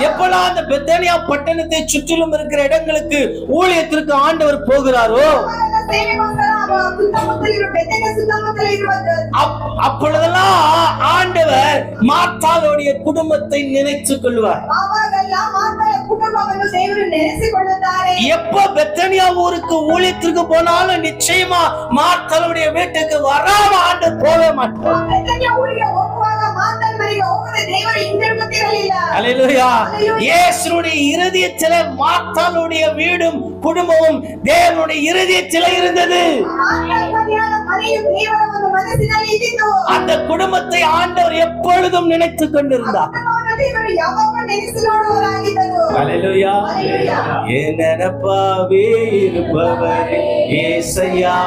எப்பெல்லாம் அந்த பெத்தானியா பட்டணத்தை சுற்றிலும் இருக்கிற இடங்களுக்கு ஊழியத்திற்கு ஆண்டவர் போகிறாரோ, அப்பொழுதெல்லாம் ஆண்டவர் மார்த்தாளுடைய குடும்பத்தை நினைத்துக் கொள்வார். எப்ப பெத்தானியா ஊருக்கு ஊழியத்திற்கு போனாலும் நிச்சயமா மார்த்தாளுடைய வீட்டுக்கு வராம ஆண்டவர் போக மாட்டார். அல்லேலூயா. இயேசுவுடைய இருதயத்திலே மார்த்தாளுடைய வீடும் குடும்பமும் தேவனுடைய இருதயத்திலே இருந்தது. அந்த குடும்பத்தை ஆண்டவர் எப்பொழுதும் நினைத்துக் கொண்டிருந்தார். அல்லேலூயா. என் நினைப்பாவே இருப்பவரே ஏசையா,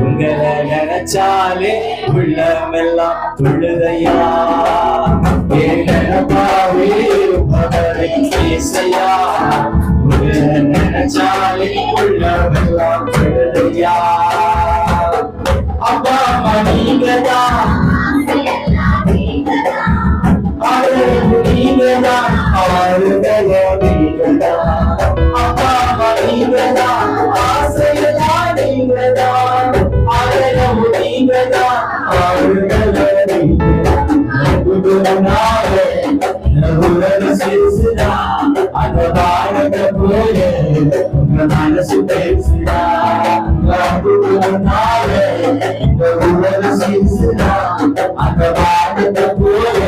உங்களை நினைச்சாலே உள்ளமெல்லாம் துள்ளுதையா. என் நினைப்பாவே இருப்பவரே ஏசையா, உங்களை நினைச்சாலே உள்ளமெல்லாம் துள்ளுதையா. அப்பா நீங்கதான், நீங்கதான், ஆறுதலோ நீங்கதான். அப்பா நீங்கதான், ஆசையதா நீங்கதான், ஆலயம் நீங்கதான், ஆறுதலோ நீங்கதான். அந்த பாரத போல உங்க மனசு பேசுதா, அந்த பாரத போல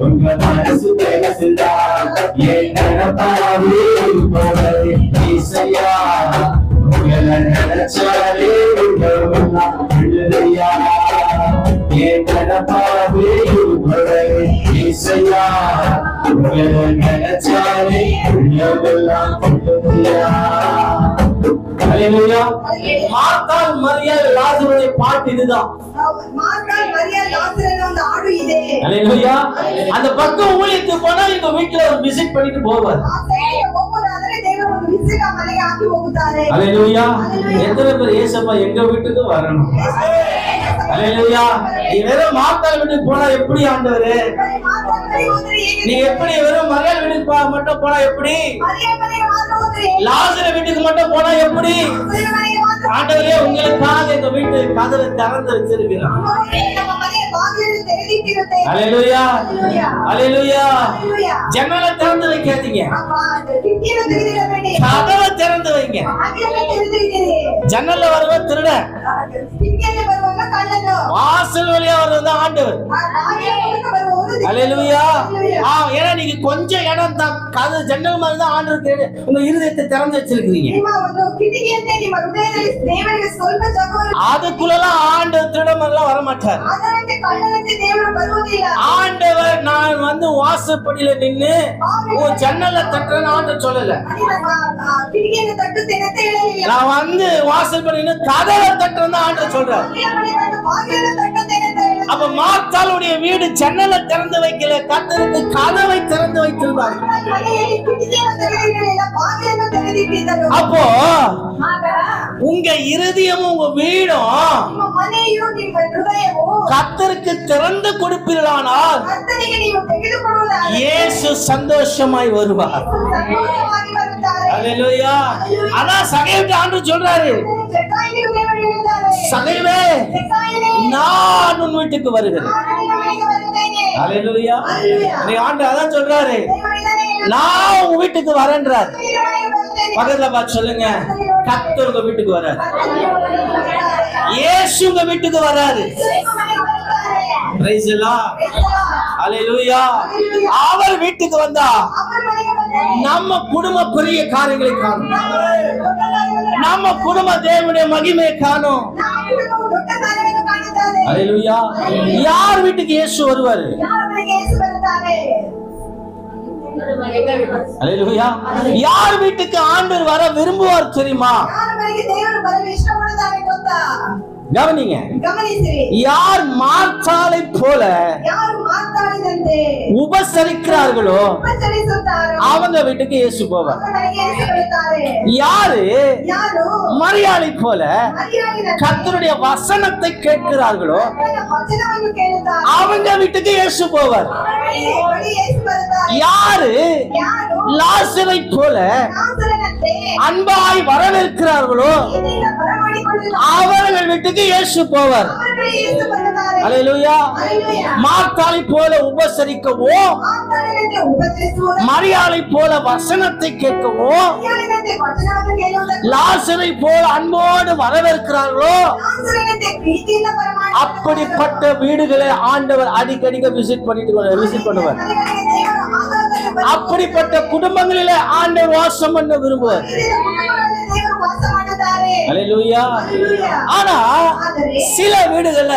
உங்க மனசு பேசுதா. என் நினைப்பாவே இருப்பவரே ஏசையா, உங்களை நினைச்சாலே உள்ளமெல்லாம் துள்ளுதையா. என் நினைப்பாவே இருப்பவரே ஏசையா, உங்களை நினைச்சாலே உள்ளமெல்லாம் துள்ளுதையா. அல்லேலூயா. மார்த்தாள் மரியாள் லாசருடைய பாட்டு இதுதான். அல்லேலூயா. அந்த பக்கம் ஊழியத்துக்கு போனா இந்த வீட்டுல ஒரு விசிட் பண்ணிட்டு போவார். அல்லேலூயா. எத்தனை பேர் ஏசப்பா எங்க வீட்டுக்கு வரணும்? அல்லேலூயா. நீ வெறும் மார்த்தாள் வீட்டுக்கு போனா எப்படி ஆண்டவரே? நீ எப்படி வெறும் மரியாள் வீட்டுக்கு மட்டும் போனா எப்படி? லாசரு வீட்டுக்கு மட்டும் போனா எப்படி? ஆண்டவரே, உங்களுக்காக எங்க வீட்டு கதவை திறந்து வச்சிருக்கிறோம். அல்லேலூயா, அல்லேலூயா. ஜன்னலை திறந்து வைக்காதீங்க, கதவை திறந்து வைங்க. ஜன்னல்ல வருவது திருட, வாசல் வழியா வருவது ஆண்டவர். அல்லேலூயா. ஏன்னா நீங்க கொஞ்சம் இடம் தான் கது ஜன்னல் மாதிரி தான் ஆண்டவருக்கு உங்க இருதயத்தை திறந்து வச்சிருக்கீங்க. அதுக்குள்ளலாம் ஆண்டவர் திருடமெல்லாம் வரமாட்டார். ஆண்டவர் நான் வந்து வாசப்படியில நின்னு உன் ஜன்னல தட்டுறேன்னு ஆண்டவர் சொல்லல. நான் வந்து வாசப்படி நின்னு கதவை தட்டுறேன்னு ஆண்டவர் சொல்றார். அப்ப மார்த்தாளுடைய வீடு ஜன்னலை திறந்து வைக்கல, கர்த்தருக்கு கதவை திறந்து வைத்திருந்தார். அப்போ உங்க இருதயமும் உங்க வீடும் கர்த்தருக்கு திறந்து கொடுப்பீர்களானால் இயேசு சந்தோஷமாய் வருவார். அல்லேலூயா. அதான் சகைவிட்டு ஆண்டவர் சொல்றாரு, சகைவே நான் உன் வீட்டுக்கு வருகிறேன். அல்லேலூயா. ஆண்டவர் அதான் சொல்றாரு, நான் உங்க வீட்டுக்கு வரேன்றார். பக்கத்துல பார்த்து சொல்லுங்க, கர்த்தர் உங்க வீட்டுக்கு வராரு, இயேசு உங்க வீட்டுக்கு வராரு. Praise the Lord. Hallelujah. அவர் வீட்டுக்கு வந்தா நம்ம குடும்ப பெரிய காரியங்களை காணும், நம்ம குடும்ப தேவனுடைய மகிமையை காணும். Hallelujah. யார் வீட்டுக்கு இயேசு வருவாரு? Hallelujah. யார் வீட்டுக்கு ஆண்டவர் வர விரும்புவார் தெரியுமா? கவனிங்க, யார் மார்த்தாளை போல உபசரிக்கிறார்களோ அவங்க வீட்டுக்கு இயேசு போவார். யாரு மரியாதை போல கர்த்தருடைய வசனத்தை கேட்கிறார்களோ அவங்க வீட்டுக்கு இயேசு போவார். யாரு லாசரை போல அன்பாய் வரவேற்கிறார்களோ அவர்கள் வீட்டுக்கு இயேசு போவார். அல்லேலூயா. மார்த்தாளை போல உபசரிக்கவோ மரியாதை போல வசனத்தை கேட்கவோ லாசரை போல அன்போடு வரவேற்கிறார்களோ அப்படிப்பட்ட வீடுகளை ஆண்டவர் அடிக்கடி விசிட் பண்ணுவார். அப்படிப்பட்ட குடும்பங்களிலே ஆண்டவர் வாசம் பண்ண விரும்புவார். அல்லேலூயா. ஆனா சில வீடுகள்ல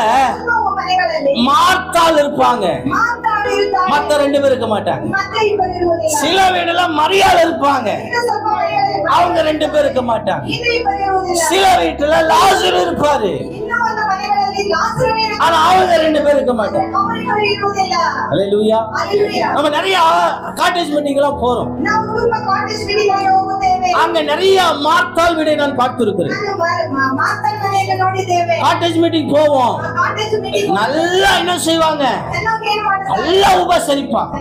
மார்த்தாள் இருப்பாங்க, மத்த ரெண்டு பேர் இருக்க மாட்டாங்க. சில வீடுல மரியாதை இருப்பாங்க, அவங்க ரெண்டு பேர் இருக்க மாட்டாங்க. சில வீட்டுல லாசரு இருப்பாரு, ஆனா அவங்க ரெண்டு பேர் இருக்க மாட்டாங்க. அல்லேலூயா. நம்ம நிறைய காட்டேஜ் மீட்டிங் எல்லாம் போறோம், அங்க நிறைய மார்த்தாள் வீடை நான் பார்த்து இருக்கிறேன். காட்டேஜ் மீட்டிங் போவோம், நல்லா என்ன செய்வாங்க, நல்லா உபசரிப்பாங்க.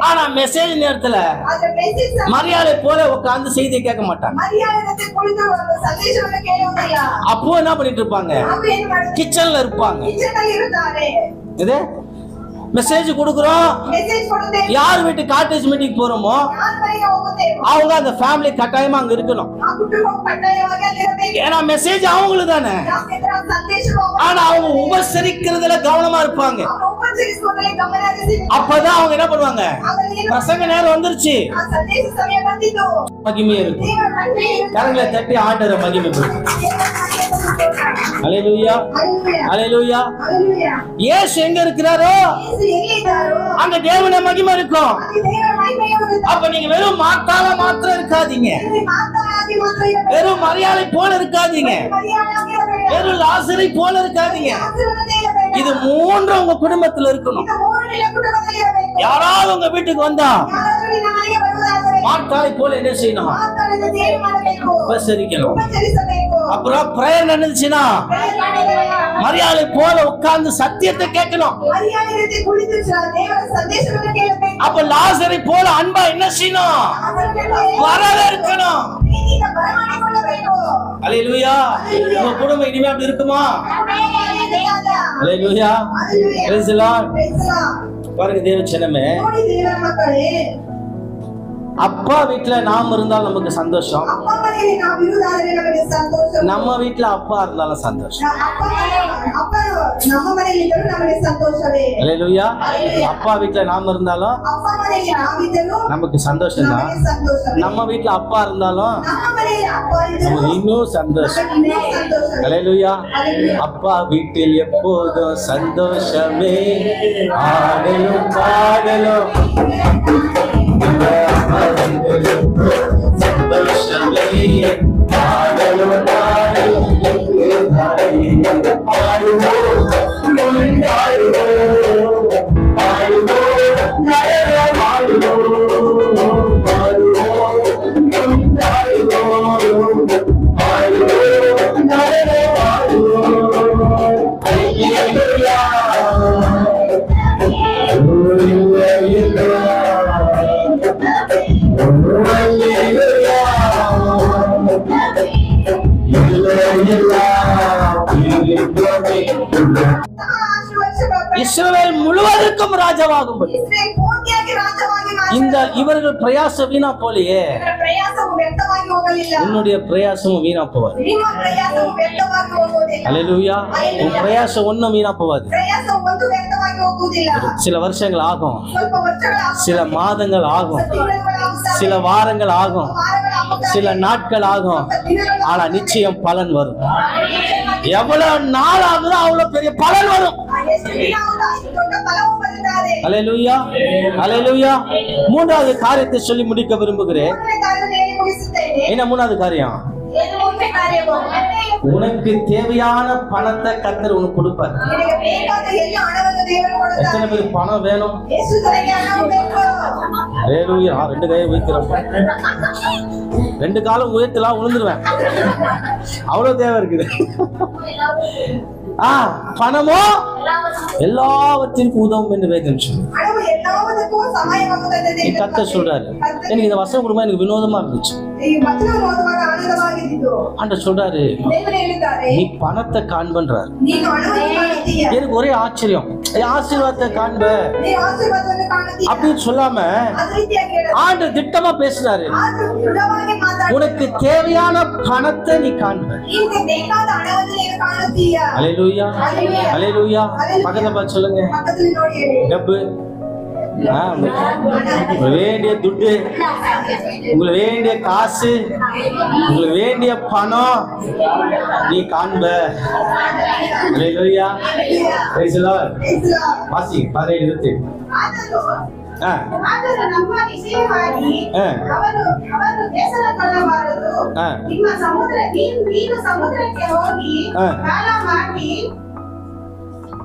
ஆனா மெசேஜ் நேரத்துல மரியாதை போல உட்கார்ந்து செய்தியை கேட்க மாட்டாங்க. அப்போ என்ன பண்ணிட்டு இருப்பாங்க, கிச்சன்ல இருப்பாங்க. இது மெசேஜ் கொடுக்கிறோம், யார் வீட்டு காட்டேஜ் மீட்டிங் போறோமோ அவங்க அந்த ஃபேமிலி கட்டாயமா அங்க இருக்கணும். ஏன்னா மெசேஜ் அவங்களுக்கு தானே. ஆனா அவங்க உபசரிக்கிறதுல கவனமா இருப்பாங்க. அப்பதான் அவங்க என்ன பண்ணுவாங்க, பிரசங்க நேரம் வந்துருச்சு, மகிமை இருக்கு, கரங்களை தட்டி ஆண்டவரை மகிமைப்படுத்தும். அல்லேலூயா. அல்லேலூயா. இயேசு எங்க இருக்கிறாரோ அங்க தேவனுடைய மகிமை இருக்கும். அப்ப நீங்க வெறும் மார்த்தாள மாத்திரம் இருக்காதீங்க, வெறும் மரியாதை போல இருக்காதீங்க, வெறும் லாசரை போல இருக்காதீங்க. இது மூன்று உங்க குடும்பத்துல இருக்கணும். யாராவது உங்க வீட்டுக்கு வந்தா மார்த்தாளை போல என்ன செய்யணும், உபசரிக்கணும். அப்புறம் பிரேயர் நடந்துச்சுன்னா மரியாதை போல உட்கார்ந்து சத்தியத்தை கேட்கணும். அப்ப லாசரை போல அன்பா என்ன செய்யணும், வரவேற்கணும். அல்லேலூயா. உங்க குடும்பம் இனிமே அப்படி இருக்குமா? அல்லேலூயா. Praise the Lord. பாருங்க தேவ ஜனமே, அப்பா வீட்டுல நாம் இருந்தாலும் நமக்கு சந்தோஷம், நம்ம வீட்டுல அப்பா இருந்தாலும் சந்தோஷம். அல்லேலூயா. அப்பா வீட்டுல நாம் இருந்தாலும் நமக்கு சந்தோஷம் தான், நம்ம வீட்டுல அப்பா இருந்தாலும் இன்னும் சந்தோஷம். அல்லேலூயா. அப்பா வீட்டில் எப்போதும் சந்தோஷமே, ஆடலும் பாடலும் சந்தோஷமே, பாடலும் பாடலும் இஸ்ரவேல் முழுவதற்கும் ராஜாவாகும்படி இந்த இவர்கள் பிரயாசம் வீணா போலையே, உன்னுடைய பிரயாசமும் வீணா போவாது. அல்லேலூயா. உன் பிரயாசம் ஒண்ணும் வீணா போவாது. சில வருஷங்கள் ஆகும், சில மாதங்கள் ஆகும், சில வாரங்கள் ஆகும், சில நாட்கள் ஆகும், ஆனா நிச்சயம் பலன் வரும். எவ்வளவு நாள் ஆகுதோ அவ்வளவு பெரிய பலன் வரும். அல்லேலூயா. அல்லேலூயா. மூன்றாவது காரியத்தை சொல்லி முடிக்க விரும்புகிறேன். என்ன மூணாவது காரியம்? உனக்கு தேவையான பணத்தை கர்த்தர் உனக்கு கொடுப்பார். எத்தனை பேருக்கு பணம் வேணும்? அல்லேலூயா. ரெண்டு கையை உயர்த்துறோம், ரெண்டு காலம் உயர்த்தலாம், விழுந்துருவேன், அவ்வளவு தேவை இருக்குது. பணமோ எல்லாவற்றிற்கும் உதவும் என்று வேதம் சொல்லுது. கர்த்தர் சொல்றாரு. எனக்கு இந்த வசனம் குடும்பம் எனக்கு வினோதமா இருந்துச்சு. ஆண்டவர் சொல்றாரு, நீ பணத்தை காண்பன்றாரு. எனக்கு ஒரே ஆச்சரியம், ஆசீர்வாதத்தை காண்ப அப்படின்னு சொல்லாம ஆண்டவர் திட்டமா பேசுறாரு. உனக்கு தேவையான பணத்தை நீ காண்ப. அல்லேலூயா. அல்லேலூயா. பக்கத்துல பார்த்து சொல்லுங்க. டப்பு, வேண்டிய துட்டு, உங்களுக்கு வேண்டிய காசு, உங்களுக்கு வேண்டிய பணம் நீ காண்ப. அல்லேலூயா. Praise the Lord. வாசி 17:20.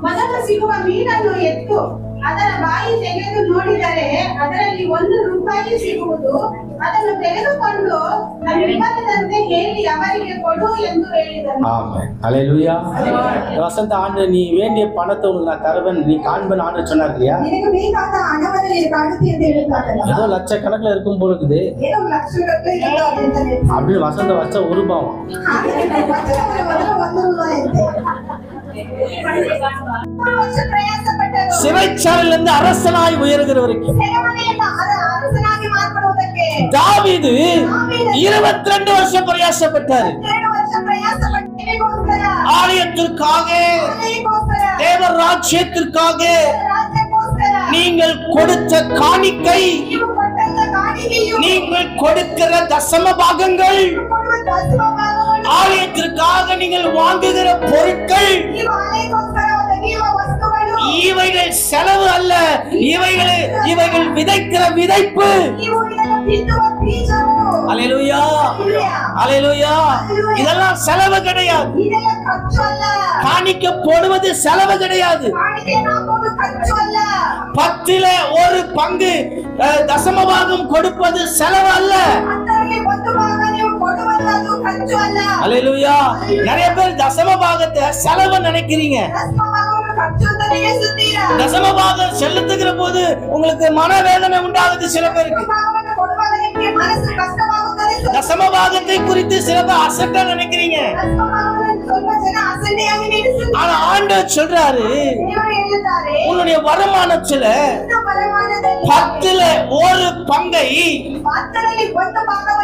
ಮೊದಲು ಸಿಗುವ ಮೀನನ್ನು ಎತ್ತು ಅದರ ಬಾಯಿ ತೆಗೆದು ನೋಡಿದರೆ ಅದರಲ್ಲಿ ₹1 ಸಿಗುವುದು. ಅದನ್ನು ತೆಗೆದುಕೊಂಡು ನಮ್ಮಿಬ್ಬರದಂತೆ ಹೇಳಿ ಅವರಿಗೆ ಕೊಡು ಎಂದು ಹೇಳಿದನು. ஆமென். அல்லேலூயா. வசந்த ஆண்டு நீ வேண்டிய பணத்தை உனக்கு நான் தருவேன், நீ காண்பன் ஆண்டு சொன்னார் இல்லையா? எனக்கு ಬೇಕಾದ ಹಣವನ್ನು ನೀನು ಕಾಣುತ್ತಿ ಅಂತ ಹೇಳಿದ್ದಾರೆ. ஏதோ லட்சக்கணக்கில் இருக்கும் போல இருக்குது. ಏನೋ ಲಕ್ಷಗಟ್ಟಲೆ ಇದ್ದಾವೆ ಅಂತ அப்படி வசந்த வச்ச ஒரு பாவம். சிறைச்சாலையிலிருந்து அரசனாய் உயர்கிற வரைக்கும் தாவீது 22 வருஷம் பிரயாசப்பட்டார். ஆலயத்திற்காக, தேவ ராஜ்யத்திற்காக நீங்கள் கொடுத்த காணிக்கை, நீங்கள் கொடுக்கிற தசம பாகங்கள், ஆலயத்திற்காக நீங்கள் வாங்குகிற பொருட்கள், இவைகள் செலவு அல்ல, இவைகள் விதைக்கிற விதைப்பு. அல்லேலூயா. அல்லேலூயா. இதெல்லாம் செலவு கிடையாது. காணிக்க போடுவது செலவு கிடையாது. 10ல் 1 பங்கு தசமபாகம் கொடுப்பது செலவு அல்ல. அல்லேலூயா. நிறைய பேர் தசமபாகத்தை செலவு நினைக்கிறீங்க. தசமபாகம் செலுத்துகிற போது உங்களுக்கு மனவேதனை உண்டாகுது சில பேருக்கு. தசமபாகத்தை குறித்து சில பேர் அசட்டா நினைக்கிறீங்க. ஆனா ஆண்டவர் சொல்றாரு, உன்னுடைய வருமானத்துல 10ல் 1 பங்கை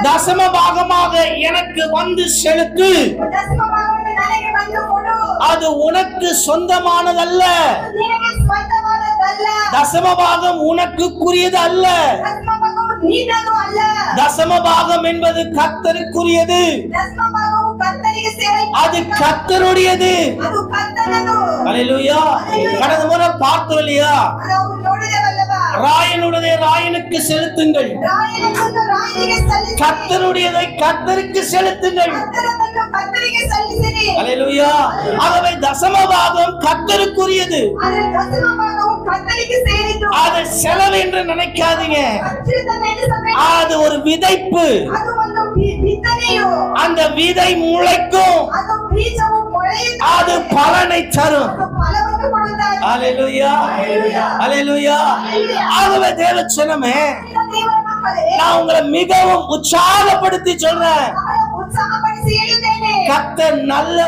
தசம பாகமாக எனக்கு வந்து செலுத்து. அது உனக்கு சொந்தமானதல்ல. தசம பாகம் உனக்குரியது அல்ல. தசம பாகம் என்பது கர்த்தருக்குரியது. அது கர்த்தருடையது. அல்லேலூயா. கடந்த முறை பார்த்தோம் இல்லையா? ராயனுடையதை ராயனுக்கு செலுத்துங்கள், கர்த்தருடையதை கர்த்தருக்கு செலுத்துங்கள். அல்லேலூயா. ஆகவே தசம பாகம் கர்த்தருக்குரியது. அது செலவு என்று நினைக்காதீங்க. அது ஒரு விதைப்பு. அந்த விதை முளைக்கும், அது பலனை தரும். அல்லேலூயா, அல்லேலூயா. ஆகவே தேவச்சனமே, நான் உங்களை மிகவும் உற்சாகப்படுத்தி சொல்றேன், கர்த்தர் நல்ல